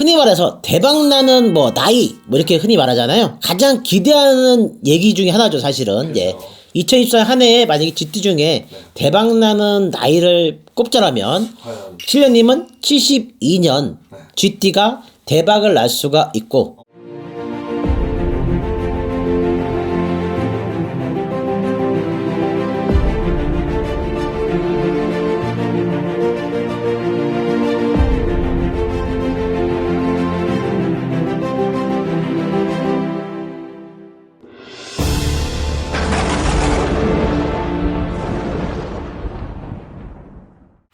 흔히 말해서 대박나는 뭐 나이 뭐 이렇게 흔히 말하잖아요. 가장 기대하는 얘기 중에 하나죠, 사실은. 그렇죠. 예. 2024 한 해에 만약에 GT 중에 대박나는 나이를 꼽자라면 과연 실련님은 72년 GT가 대박을 날 수가 있고,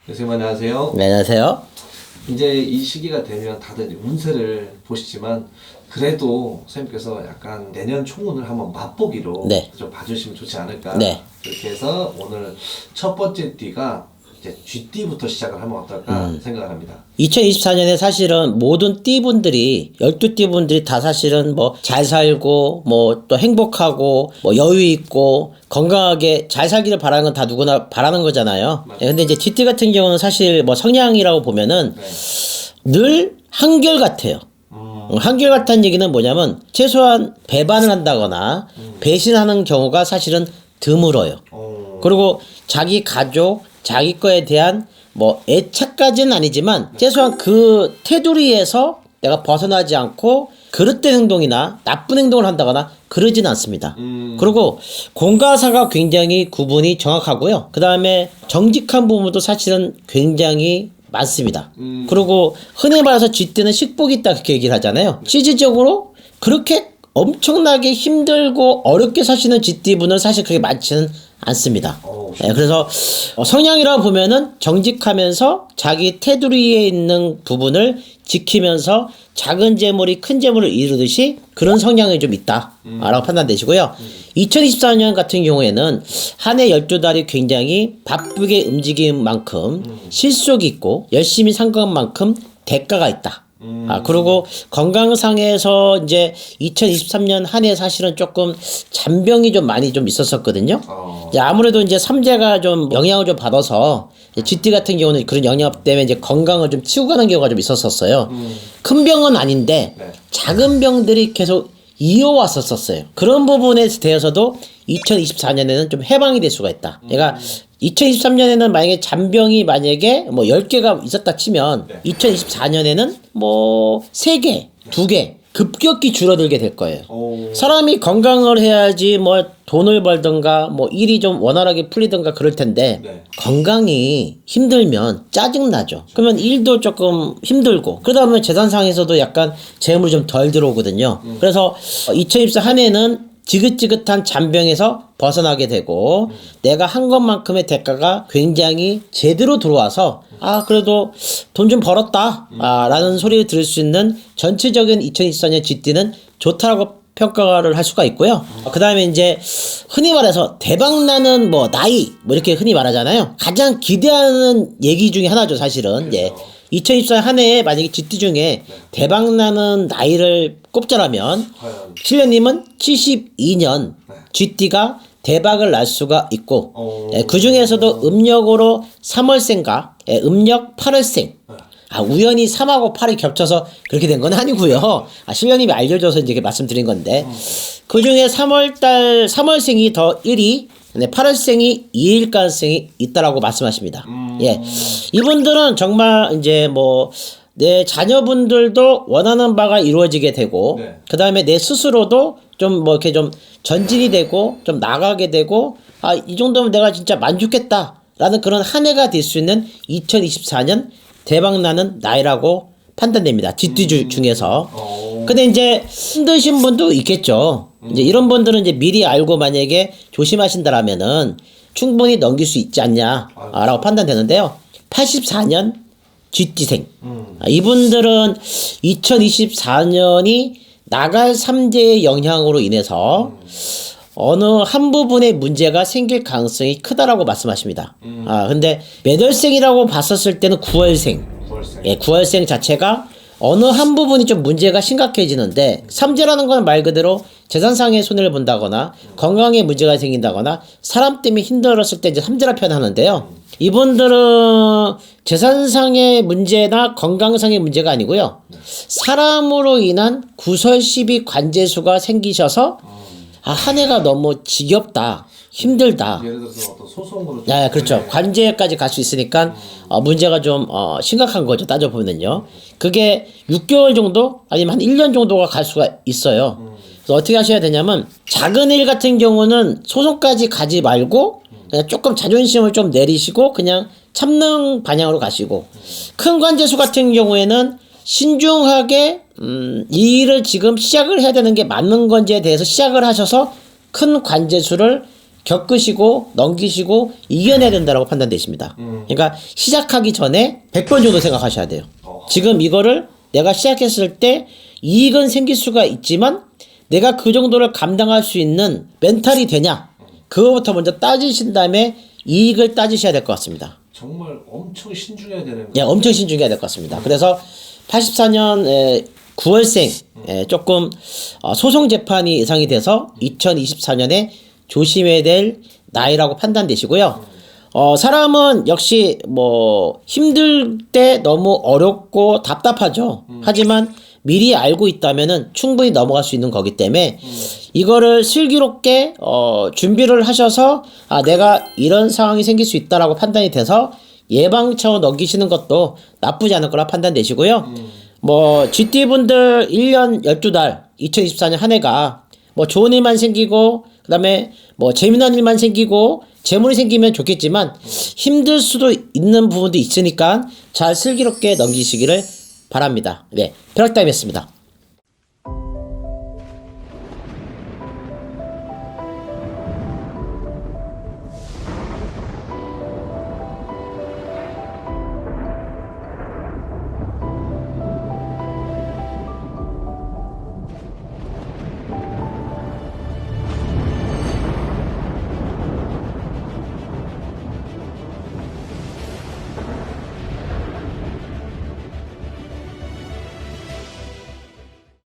선생님 안녕하세요. 네, 안녕하세요. 이제 이 시기가 되면 다들 운세를 보시지만 그래도 선생님께서 약간 내년 총운을 한번 맛보기로 네. 좀 봐주시면 좋지 않을까. 네. 그렇게 해서 오늘 첫 번째 띠가 이제 쥐띠부터 시작을 하면 어떨까 생각을 합니다. 2024년에 사실은 모든 띠분들이 12띠분들이 다 사실은 뭐 잘 살고 뭐 또 행복하고 뭐 여유 있고 건강하게 잘 살기를 바라는 건 다 누구나 바라는 거잖아요. 네, 근데 이제 쥐띠 같은 경우는 사실 뭐 성향이라고 보면은 늘 한결같아요. 한결같다는 얘기는 뭐냐면 최소한 배반을 한다거나 배신하는 경우가 사실은 드물어요. 그리고 자기 가족, 자기 거에 대한 뭐 애착까지는 아니지만 최소한 그 테두리에서 내가 벗어나지 않고 그릇된 행동이나 나쁜 행동을 한다거나 그러지는 않습니다. 그리고 공과사가 굉장히 구분이 정확하고요. 그 다음에 정직한 부분도 사실은 굉장히 많습니다. 그리고 흔히 말해서 쥐띠는 식복이 있다 그렇게 얘기를 하잖아요. 실질적으로 그렇게 엄청나게 힘들고 어렵게 사시는 쥐띠분은 사실 그렇게 많지는 않습니다. 네, 그래서 성향이라고 보면은 정직하면서 자기 테두리에 있는 부분을 지키면서 작은 재물이 큰 재물을 이루듯이 그런 성향이 좀 있다 라고 판단되시고요. 2024년 같은 경우에는 한 해 12달이 굉장히 바쁘게 움직인 만큼 실속이 있고 열심히 산 것만큼 대가가 있다. 그리고 건강상에서 이제 2023년 한 해 사실은 조금 잔병이 좀 많이 좀 있었었거든요. 이제 아무래도 이제 삼재가 좀 영향을 좀 받아서 쥐띠 같은 경우는 그런 영향 때문에 이제 건강을 좀 치고 가는 경우가 좀 있었었어요. 큰 병은 아닌데 작은 병들이 계속 이어왔었어요. 그런 부분에 대해서도 2024년에는 좀 해방이 될 수가 있다. 그러니까 2023년에는 만약에 잔병이 만약에 뭐 10개가 있었다 치면 2024년에는 뭐 3개, 2개 급격히 줄어들게 될 거예요. 사람이 건강을 해야지 뭐 돈을 벌든가 뭐 일이 좀 원활하게 풀리든가 그럴 텐데 건강이 힘들면 짜증나죠. 그러면 일도 조금 힘들고 그러다 보면 재산상에서도 약간 재물이 좀 덜 들어오거든요. 그래서 2024 한 해는 지긋지긋한 잔병에서 벗어나게 되고 내가 한 것만큼의 대가가 굉장히 제대로 들어와서 그래도 돈 좀 벌었다 라는 소리를 들을 수 있는 전체적인 2024년 쥐띠는 좋다라고 평가를 할 수가 있고요. 그 다음에 이제 흔히 말해서 대박나는 뭐 나이 뭐 이렇게 흔히 말하잖아요. 가장 기대하는 얘기 중에 하나죠, 사실은. 예. 2024 한 해에 만약에 쥐띠 중에 대박나는 나이를 꼽자라면 실련님은 72년 쥐띠가 대박을 날 수가 있고 그 중에서도 음력으로 3월생과 음력 8월생 우연히 3하고 8이 겹쳐서 그렇게 된 건 아니고요. 실련님이 알려줘서 이제 말씀드린 건데 그 중에 3월생이 더 1위 8월생이 2일 가능성이 있다라고 말씀하십니다. 예. 이분들은 정말 이제 뭐 내 자녀분들도 원하는 바가 이루어지게 되고 그 다음에 내 스스로도 좀 뭐 이렇게 좀 전진이 되고 좀 나가게 되고 이 정도면 내가 진짜 만족했다라는 그런 한 해가 될 수 있는 2024년 대박나는 나이라고 판단됩니다. 쥐띠 중에서. 근데 이제 힘드신 분도 있겠죠. 이제 이런 분들은 이제 미리 알고 만약에 조심하신다라면은 충분히 넘길 수 있지 않냐라고 판단되는데요. 84년 쥐띠생. 이분들은 2024년이 나갈 삼재의 영향으로 인해서 어느 한 부분에 문제가 생길 가능성이 크다라고 말씀하십니다. 근데 몇 월생이라고 봤었을 때는 9월생. 9월생 자체가 어느 한 부분이 좀 문제가 심각해지는데 삼재라는 건 말 그대로 재산상의 손해를 본다거나 건강에 문제가 생긴다거나 사람 때문에 힘들었을 때 이제 삼재라 표현하는데요. 이분들은 재산상의 문제나 건강상의 문제가 아니고요. 사람으로 인한 구설시비 관제수가 생기셔서 한 해가 너무 지겹다, 힘들다. 예를 들어서 어떤 소송으로 네, 그렇죠. 관제까지 갈 수 있으니까 문제가 좀 심각한 거죠. 따져보면요. 그게 6개월 정도 아니면 한 1년 정도가 갈 수가 있어요. 그래서 어떻게 하셔야 되냐면 작은 일 같은 경우는 소송까지 가지 말고 그냥 조금 자존심을 좀 내리시고 그냥 참는 방향으로 가시고 큰 관제수 같은 경우에는 신중하게 이 일을 지금 시작을 해야 되는 게 맞는 건지에 대해서 시작을 하셔서 큰 관제수를 겪으시고 넘기시고 이겨내야 된다고 판단되십니다. 그러니까 시작하기 전에 100번 정도 생각하셔야 돼요. 지금 이거를 내가 시작했을 때 이익은 생길 수가 있지만 내가 그 정도를 감당할 수 있는 멘탈이 되냐 그거부터 먼저 따지신 다음에 이익을 따지셔야 될 것 같습니다. 정말 엄청 신중해야 되는 예, 엄청 신중해야 될 것 같습니다. 그래서 84년 9월생 조금 소송 재판이 예상이 돼서 2024년에 조심해야 될 나이라고 판단되시고요. 사람은 역시 뭐 힘들 때 너무 어렵고 답답하죠. 하지만 미리 알고 있다면은 충분히 넘어갈 수 있는 거기 때문에 이거를 슬기롭게 준비를 하셔서 내가 이런 상황이 생길 수 있다라고 판단이 돼서 예방차원 넘기시는 것도 나쁘지 않을 거라 판단되시고요. 뭐 GT분들 1년 12달 2024년 한 해가 뭐 좋은 일만 생기고 그다음에 뭐 재미난 일만 생기고 재물이 생기면 좋겠지만 힘들 수도 있는 부분도 있으니까 잘 슬기롭게 넘기시기를 바랍니다. 네, 벼락다임했습니다.